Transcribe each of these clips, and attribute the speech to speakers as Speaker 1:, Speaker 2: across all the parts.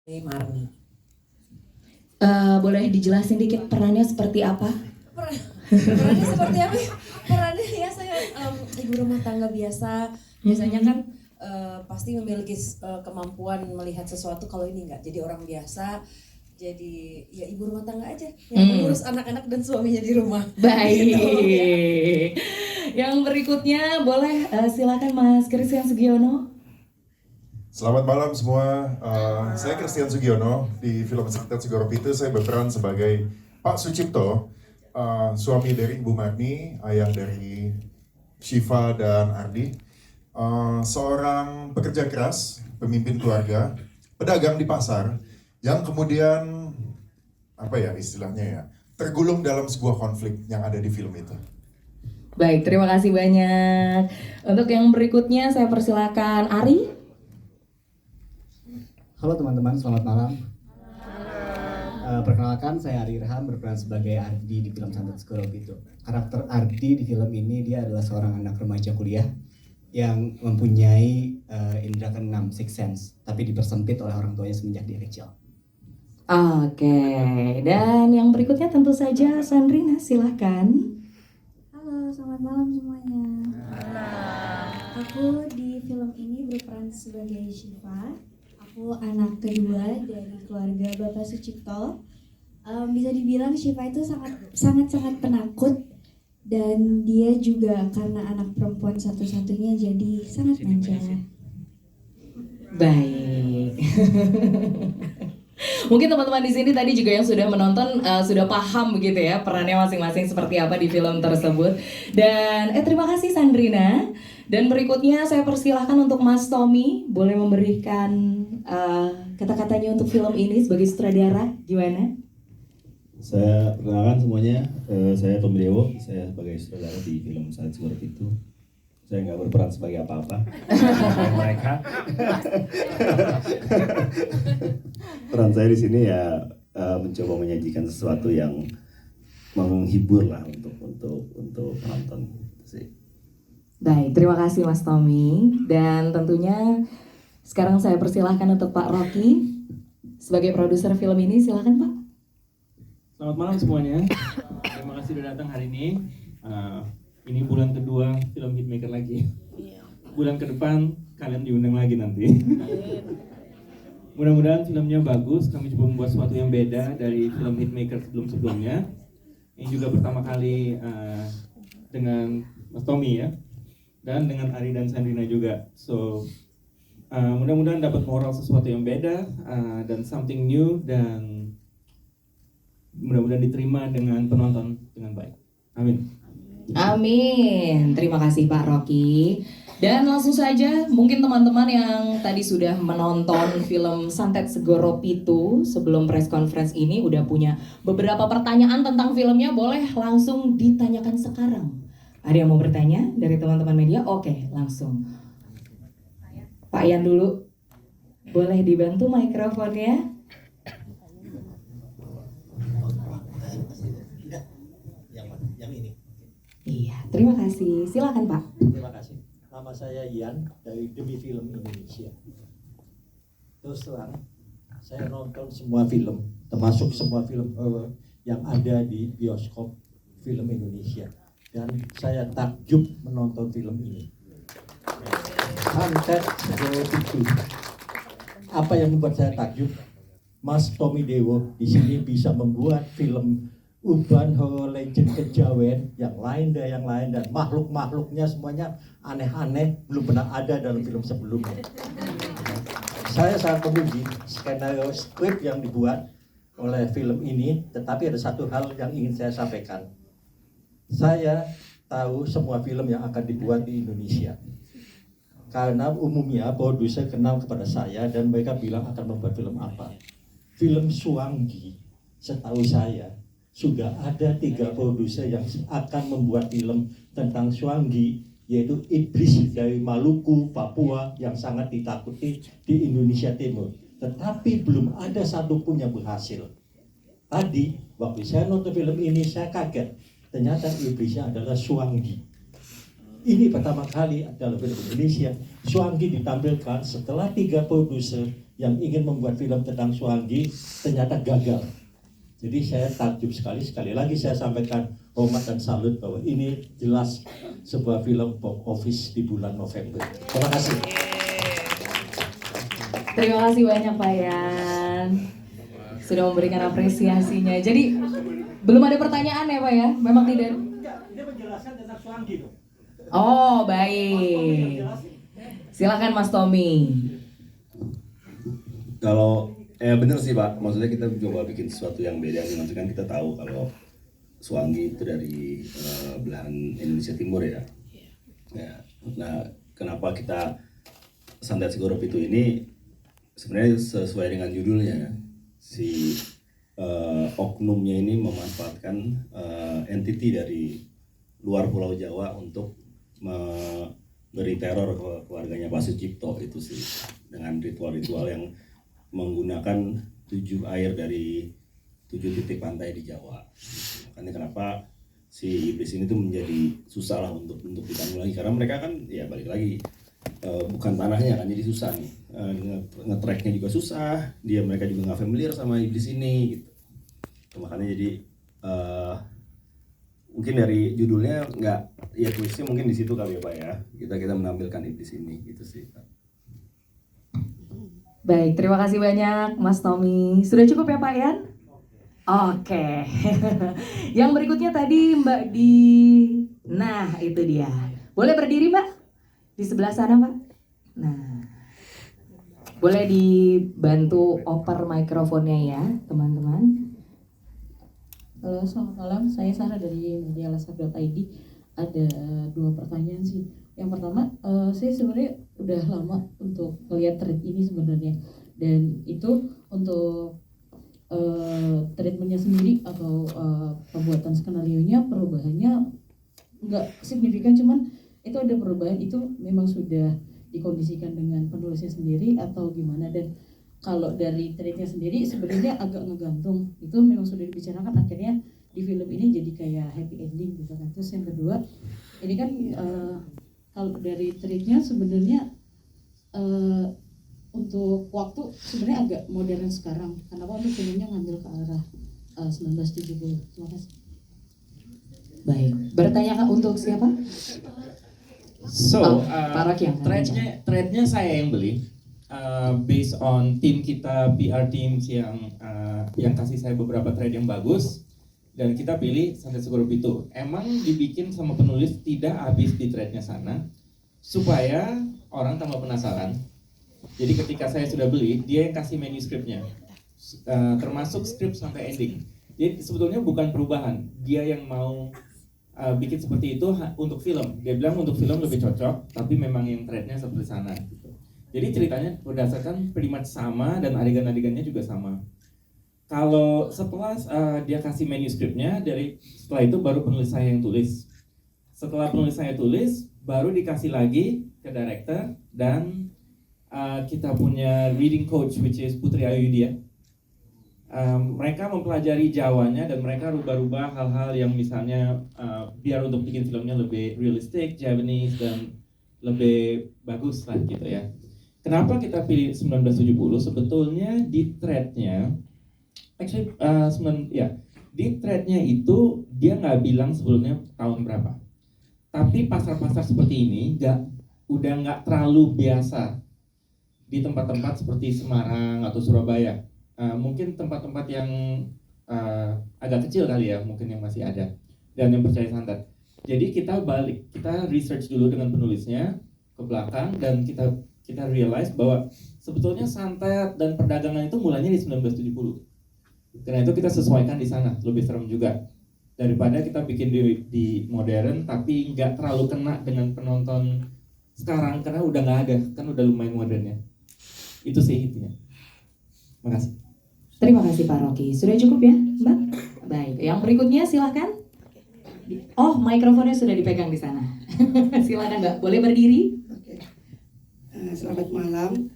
Speaker 1: Marni.
Speaker 2: Boleh dijelasin dikit perannya seperti apa?
Speaker 1: Perannya seperti apa? Perannya ya saya ibu rumah tangga biasa. Biasanya kan pasti memiliki kemampuan melihat sesuatu, kalau ini enggak. Jadi orang biasa. Jadi ya ibu rumah tangga aja yang mengurus anak-anak dan suaminya di rumah.
Speaker 2: Baik.
Speaker 1: Gitu, ya.
Speaker 2: Yang berikutnya boleh silakan Mas Christian Sugiono.
Speaker 3: Selamat malam semua, saya Christian Sugiono. Di film Santet Segoropitu saya berperan sebagai Pak Sucipto, suami dari Ibu Marni, ayah dari Shiva dan Ardi. Seorang pekerja keras, pemimpin keluarga, pedagang di pasar, yang kemudian, apa ya istilahnya ya, tergulung dalam sebuah konflik yang ada di film itu.
Speaker 2: Baik, terima kasih banyak. Untuk yang berikutnya saya persilakan Ari.
Speaker 4: Halo teman-teman, selamat malam. Perkenalkan, saya Ari Irham, berperan sebagai Ardi di film Santet Segoropitu. Karakter Ardi di film ini dia adalah seorang anak remaja kuliah yang mempunyai indera keenam, sixth sense, tapi dipersempit oleh orang tuanya semenjak dia kecil.
Speaker 2: Oke, dan yang berikutnya tentu saja Sandrina, silahkan.
Speaker 5: Halo, selamat malam semuanya. Aku di film ini berperan sebagai Shiva. Aku anak kedua dari keluarga Bapak Sucipto. Bisa dibilang Shiva itu sangat penakut, dan dia juga karena anak perempuan satu-satunya jadi sangat manja.
Speaker 2: Baik. Mungkin teman-teman di sini tadi juga yang sudah menonton sudah paham begitu ya perannya masing-masing seperti apa di film tersebut. Dan terima kasih Sandrina. Dan berikutnya saya persilahkan untuk Mas Tommy boleh memberikan kata-katanya untuk film ini sebagai sutradara, gimana?
Speaker 6: Saya perkenalkan semuanya, saya Tommy Dewo, saya sebagai sutradara di film Santet Segoropitu. Saya nggak berperan sebagai apa-apa mereka. Peran saya di sini ya mencoba menyajikan sesuatu yang menghibur lah untuk penonton sih.
Speaker 2: Baik, terima kasih Mas Tommy. Dan tentunya sekarang saya persilahkan untuk Pak Rocky sebagai produser film ini, silakan Pak.
Speaker 7: Selamat malam semuanya. Terima kasih sudah datang hari ini. Ini bulan kedua film Hitmaker lagi. Bulan ke depan kalian diundang lagi nanti. Mudah-mudahan filmnya bagus. Kami coba membuat sesuatu yang beda dari film Hitmaker sebelum-sebelumnya. Ini juga pertama kali dengan Mas Tommy ya, dan dengan Ari dan Sandrina juga. So mudah-mudahan dapat moral sesuatu yang beda dan something new, dan mudah-mudahan diterima dengan penonton dengan baik. Amin.
Speaker 2: Amin. Terima kasih Pak Rocky. Dan langsung saja mungkin teman-teman yang tadi sudah menonton film Santet Segoropitu sebelum press conference ini udah punya beberapa pertanyaan tentang filmnya, boleh langsung ditanyakan sekarang. Ada yang mau bertanya dari teman-teman media? Oke, langsung. Pak Yan dulu. Boleh dibantu mikrofonnya? Iya, terima kasih. Silakan Pak.
Speaker 8: Terima kasih. Nama saya Ian dari Demi Film Indonesia. Terus terang, saya nonton semua film, termasuk semua film yang ada di bioskop film Indonesia. Dan saya takjub menonton film ini. Santet Segoropitu. Apa yang membuat saya takjub? Mas Tommy Dewo di sini bisa membuat film urban horror legend kejawen yang lain dan makhluk-makhluknya semuanya aneh-aneh, belum pernah ada dalam film sebelumnya. Saya sangat memuji skenario skrip yang dibuat oleh film ini, tetapi ada satu hal yang ingin saya sampaikan. Saya tahu semua film yang akan dibuat di Indonesia, karena umumnya produser kenal kepada saya dan mereka bilang akan membuat film apa. Film Suanggi, setahu saya sudah ada 3 produser yang akan membuat film tentang Suanggi, yaitu iblis dari Maluku, Papua yang sangat ditakuti di Indonesia Timur. Tetapi belum ada satupun yang berhasil. Tadi waktu saya nonton film ini saya kaget, ternyata iblisnya adalah Suanggi. Ini pertama kali dalam film Indonesia Suanggi ditampilkan setelah 3 produser yang ingin membuat film tentang Suwangi ternyata gagal. Jadi saya takjub sekali lagi saya sampaikan hormat dan salut bahwa ini jelas sebuah film box office di bulan November. Terima kasih.
Speaker 2: Terima kasih banyak Pak Yan sudah memberikan apresiasinya. Jadi belum ada pertanyaan ya Pak ya? Memang tidak.
Speaker 8: Ini menjelaskan tentang Suwangi.
Speaker 2: Oh baik. Silakan Mas Tommy.
Speaker 6: Kalau bener sih Pak, maksudnya kita coba bikin sesuatu yang beda. Maksudnya kan kita tahu kalau Suwangi itu dari belahan Indonesia Timur ya. Nah, kenapa kita Santet Segoro Pitu ini sebenarnya sesuai dengan judulnya, si oknumnya ini memanfaatkan entity dari luar Pulau Jawa untuk memberi teror ke keluarganya Pak Sucipto itu sih, dengan ritual-ritual yang menggunakan 7 air dari 7 titik pantai di Jawa. Makanya kenapa si iblis ini tuh menjadi susah lah untuk ditanggulangi, karena mereka kan ya balik lagi bukan tanahnya kan, jadi susah nih, nge-tracknya juga susah, mereka juga nggak familiar sama iblis ini gitu. Makanya jadi mungkin dari judulnya nggak, ya twistnya mungkin di situ kali ya Pak ya, kita menampilkan iblis ini gitu sih.
Speaker 2: Baik, terima kasih banyak Mas Tommy. Sudah cukup ya Pak Yan? Oke. Yang berikutnya tadi Mbak Di. Nah, itu dia. Boleh berdiri Mbak? Di sebelah sana Mbak. Nah. Boleh dibantu oper mikrofonnya ya, teman-teman.
Speaker 9: Halo, selamat malam. Saya Sarah dari medialasak.id. Ada 2 pertanyaan sih. Yang pertama, saya sebenarnya udah lama untuk melihat thread ini sebenarnya, dan itu untuk treatmentnya sendiri atau pembuatan skenario-nya, perubahannya nggak signifikan, cuman itu ada perubahan, itu memang sudah dikondisikan dengan penulisnya sendiri atau gimana. Dan kalau dari treatnya sendiri sebenarnya agak ngegantung, itu memang sudah dibicarakan, akhirnya di film ini jadi kayak happy ending gitu kan. Terus yang kedua, ini kan kalau dari treatnya sebenarnya untuk waktu sebenarnya agak modern sekarang. Kenapa untuk filmnya ngambil ke arah 1970? Terima kasih.
Speaker 2: Baik, bertanya untuk siapa?
Speaker 7: So,
Speaker 2: Pak Rocky yang
Speaker 7: threadnya saya yang beli, based on tim kita, PR teams yang kasih saya beberapa thread yang bagus, dan kita pilih Santet Segoro Pitu. Emang dibikin sama penulis tidak habis di threadnya sana, supaya orang tambah penasaran. Jadi ketika saya sudah beli, dia yang kasih manuskripnya, termasuk skrip sampai ending. Jadi sebetulnya bukan perubahan, dia yang mau bikin seperti itu untuk film. Dia bilang untuk film lebih cocok, tapi memang yang threadnya seperti sana. Gitu. Jadi ceritanya berdasarkan pretty much sama, dan adegan-adegannya juga sama. Kalau setelah dia kasih manuskripnya, setelah itu baru penulis saya yang tulis. Setelah penulis saya tulis, baru dikasih lagi ke director, dan kita punya reading coach, which is Putri Ayudhya. Mereka mempelajari Jawanya, dan mereka rubah-rubah hal-hal yang misalnya biar untuk bikin filmnya lebih realistik, Japanese, dan lebih bagus lah gitu ya. Kenapa kita pilih 1970? Sebetulnya di threadnya, di threadnya itu dia nggak bilang sebelumnya tahun berapa. Tapi pasar-pasar seperti ini udah nggak terlalu biasa di tempat-tempat seperti Semarang atau Surabaya. Mungkin tempat-tempat yang agak kecil kali ya, mungkin yang masih ada dan yang percaya santet. Jadi kita research dulu dengan penulisnya ke belakang, dan kita realize bahwa sebetulnya santet dan perdagangan itu mulanya di 1970. Karena itu kita sesuaikan di sana, lebih serem juga daripada kita bikin di modern tapi nggak terlalu kena dengan penonton sekarang, karena udah nggak ada, kan udah lumayan modernnya. Itu sih intinya. Makasih.
Speaker 2: Terima kasih Pak Rocky. Sudah cukup ya Mbak? Baik, yang berikutnya silahkan. Oh, mikrofonnya sudah dipegang di sana. Silakan Mbak, boleh berdiri?
Speaker 10: Oke. Selamat malam.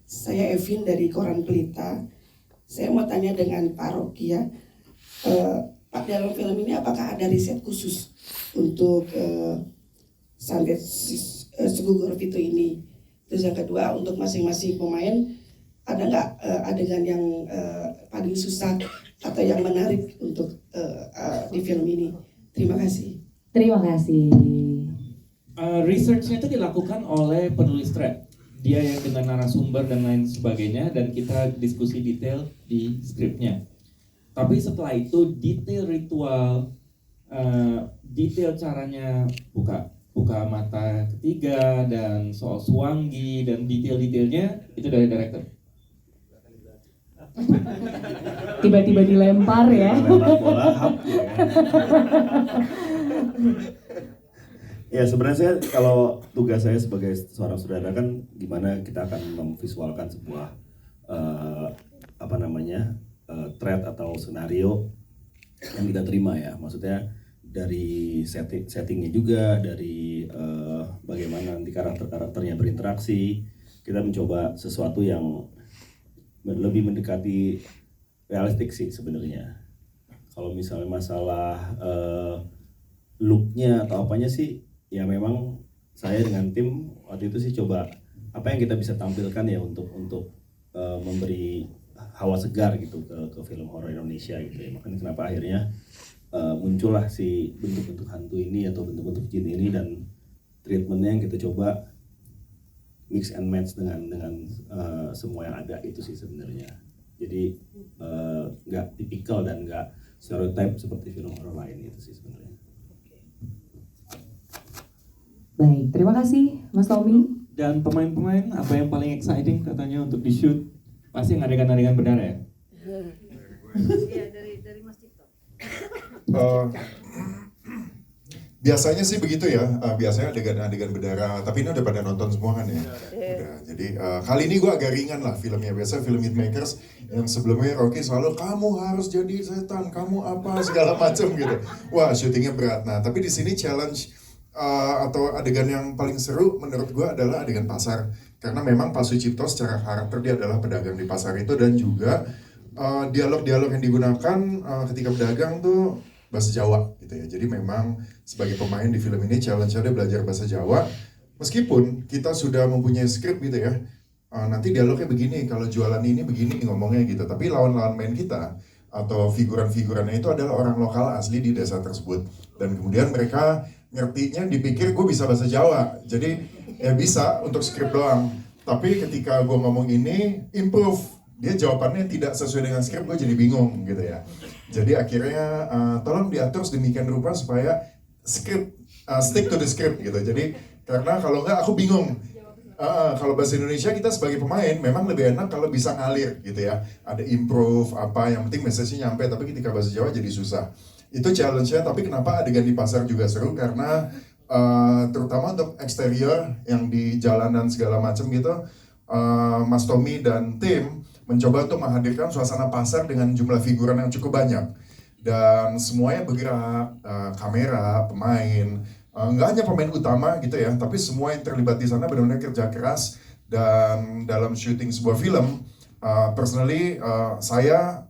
Speaker 10: Saya Evin dari Koran Pelita. Saya mau tanya dengan Pak Rocky ya. Pak, dalam film ini apakah ada riset khusus untuk Santet Segoro Pitu ini? Terus yang kedua, untuk masing-masing pemain, ada nggak adegan yang paling susah atau yang menarik untuk di film ini? Terima kasih.
Speaker 2: Terima kasih.
Speaker 7: Research-nya itu dilakukan oleh penulis thread. Dia yang dengan narasumber dan lain sebagainya, dan kita diskusi detail di skripnya. Tapi setelah itu detail ritual, detail caranya buka mata ketiga dan soal Suwangi dan detail-detailnya itu dari director.
Speaker 2: Tiba-tiba dilempar ya.
Speaker 6: Lempar bola hap ya. Ya sebenarnya saya, kalau tugas saya sebagai seorang saudara kan gimana kita akan memvisualkan sebuah thread atau skenario yang kita terima ya, maksudnya dari settingnya juga, dari bagaimana nanti karakternya berinteraksi. Kita mencoba sesuatu yang lebih mendekati realistik sih sebenarnya. Kalau misalnya masalah looknya atau apanya sih, ya memang saya dengan tim waktu itu sih coba apa yang kita bisa tampilkan ya untuk memberi hawa segar gitu ke film horor Indonesia gitu ya. Makanya kenapa akhirnya muncullah si bentuk-bentuk hantu ini atau bentuk-bentuk jin ini, dan treatmentnya yang kita coba mix and match dengan semua yang ada itu sih sebenarnya. Jadi nggak tipikal dan nggak stereotype seperti film horor lain itu sih sebenarnya.
Speaker 2: Baik, terima kasih Mas Tommy.
Speaker 7: Dan pemain-pemain, apa yang paling exciting katanya untuk di shoot? Pasti yang adegan-adegan berdarah ya?
Speaker 1: Iya, dari Mas Cipto.
Speaker 3: Biasanya sih begitu ya, biasanya adegan-adegan berdarah, tapi ini udah pada nonton semua kan ya? Udah, jadi kali ini gue agak ringan lah filmnya. Biasa film Hitmakers yang sebelumnya Rocky selalu kamu harus jadi setan, kamu apa segala macam gitu. Wah, syutingnya berat. Nah, tapi di sini challenge atau adegan yang paling seru menurut gue adalah adegan pasar, karena memang Pak Sucipto secara karakter dia adalah pedagang di pasar itu, dan juga dialog-dialog yang digunakan ketika berdagang tuh bahasa Jawa gitu ya. Jadi memang sebagai pemain di film ini challenge-nya dia belajar bahasa Jawa, meskipun kita sudah mempunyai skrip gitu ya. Nanti dialognya begini, kalau jualan ini begini ngomongnya gitu, tapi lawan-lawan main kita atau figuran-figurannya itu adalah orang lokal asli di desa tersebut, dan kemudian mereka ngertinya dipikir gue bisa bahasa Jawa, jadi ya bisa untuk skrip doang. Tapi ketika gue ngomong ini improve, dia jawabannya tidak sesuai dengan skrip, gue jadi bingung gitu ya. Jadi akhirnya tolong diatur sedemikian rupa supaya skrip stick to the script gitu. Jadi karena kalau enggak aku bingung. Kalau bahasa Indonesia kita sebagai pemain memang lebih enak kalau bisa ngalir gitu ya. Ada improve apa, yang penting message-nya nyampe. Tapi ketika bahasa Jawa jadi susah. Itu challenge-nya. Tapi kenapa adegan di pasar juga seru, karena terutama untuk eksterior yang di jalanan segala macam gitu, Mas Tommy dan tim mencoba untuk menghadirkan suasana pasar dengan jumlah figuran yang cukup banyak, dan semuanya bergerak, kamera, pemain, nggak hanya pemain utama gitu ya, tapi semua yang terlibat di sana benar-benar kerja keras. Dan dalam syuting sebuah film, personally saya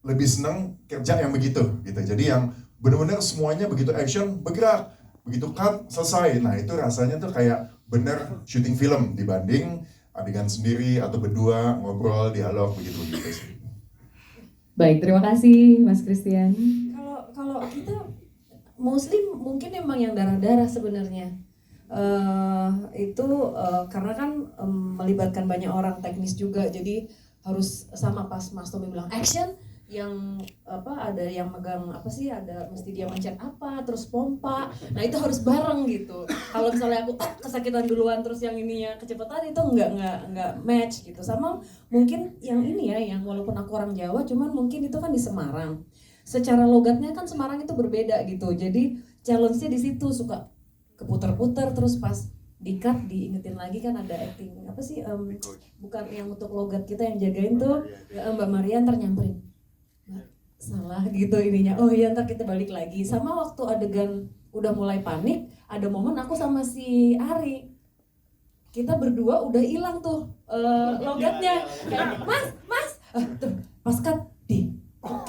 Speaker 3: lebih senang kerja yang begitu gitu. Jadi yang benar-benar semuanya begitu action, bergerak, begitu cut, selesai. Nah itu rasanya tuh kayak bener syuting film dibanding adegan sendiri atau berdua ngobrol, dialog begitu sih.
Speaker 2: Baik, terima kasih Mas Christian.
Speaker 1: Kalau kita mostly mungkin emang yang darah-darah sebenarnya. Karena kan melibatkan banyak orang teknis juga, jadi harus sama. Pas Mas Tommy bilang action, yang ada yang megang ada mesti dia mencet terus pompa, nah itu harus bareng gitu. Kalau misalnya aku kesakitan duluan terus yang ininya kecepatan, itu nggak match gitu. Sama mungkin yang ini ya, yang walaupun aku orang Jawa, cuman mungkin itu kan di Semarang, secara logatnya kan Semarang itu berbeda gitu. Jadi challenge-nya di situ, suka keputar-putar, terus pas di-cut diingetin lagi kan ada acting bukan yang untuk logat kita yang jagain tuh Mbak Marian ternyamperin salah gitu ininya, oh iya ntar kita balik lagi. Sama waktu adegan udah mulai panik, ada momen aku sama si Ari, kita berdua udah hilang tuh logatnya, kayak mas tuh pas cut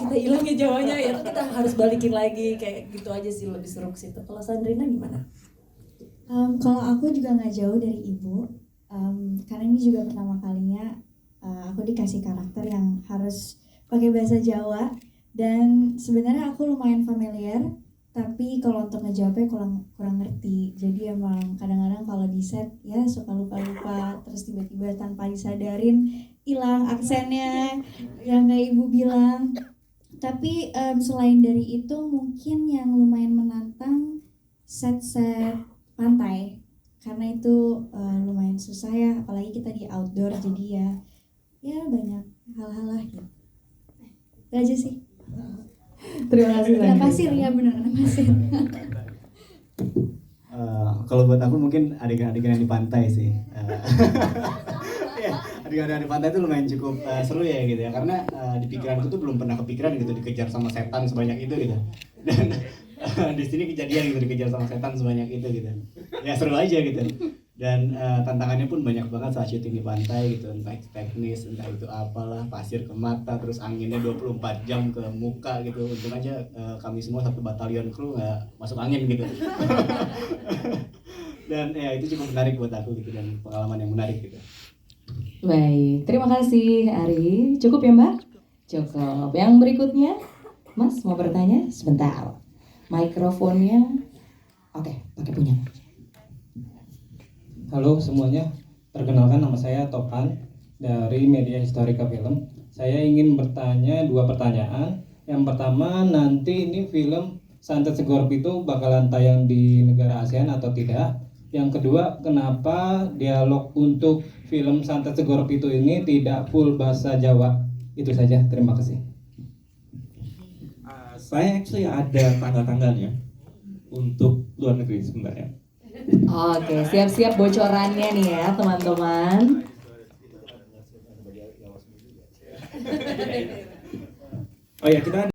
Speaker 1: kita hilangnya Jawanya ya, kita harus balikin lagi, kayak gitu aja sih, lebih seru ke situ. Kalau Sandrina gimana?
Speaker 5: Kalau aku juga nggak jauh dari ibu, karena ini juga pertama kalinya aku dikasih karakter yang harus pakai bahasa Jawa, dan sebenarnya aku lumayan familiar, tapi kalau untuk ngejawabnya kurang ngerti. Jadi emang kadang-kadang kalau di set ya suka lupa-lupa, terus tiba-tiba tanpa disadarin hilang aksennya yang kayak ibu bilang. Tapi selain dari itu mungkin yang lumayan menantang set-set pantai, karena itu lumayan susah ya, apalagi kita di outdoor, jadi ya banyak hal-hal lah gitu. Itu aja sih.
Speaker 2: Terima kasih
Speaker 5: Kena
Speaker 2: banyak.
Speaker 5: pasir ya, benar kena pasir.
Speaker 4: Kalau buat aku mungkin adegan-adegan yang di pantai sih. Ya, adegan-adegan di pantai itu lumayan cukup seru ya gitu ya, karena di pikiranku tuh belum pernah kepikiran gitu dikejar sama setan sebanyak itu gitu. Dan di sini kejadian gitu dikejar sama setan sebanyak itu gitu. Ya seru aja gitu. Dan tantangannya pun banyak banget saat syuting di pantai gitu, entah itu teknis, entah itu apalah, pasir ke mata, terus anginnya 24 jam ke muka gitu. Untung aja kami semua satu batalion kru nggak masuk angin gitu. Dan ya itu cukup menarik buat aku gitu, dan pengalaman yang menarik gitu.
Speaker 2: Baik, terima kasih Ari. Cukup ya Mbak? Cukup. Yang berikutnya, Mas mau bertanya? Sebentar. Mikrofonnya, oke, pakai punya.
Speaker 11: Halo semuanya, perkenalkan nama saya Topan dari Media Historika Film. Saya ingin bertanya 2 pertanyaan. Yang pertama, nanti ini film Santet Segorop itu bakalan tayang di negara ASEAN atau tidak? Yang kedua, kenapa dialog untuk film Santet Segorop itu ini tidak full bahasa Jawa? Itu saja, terima kasih.
Speaker 7: Saya actually ada tanggal-tanggalnya untuk luar negeri sebenarnya.
Speaker 2: Oke, siap-siap bocorannya nih ya teman-teman.
Speaker 7: Oh ya, kita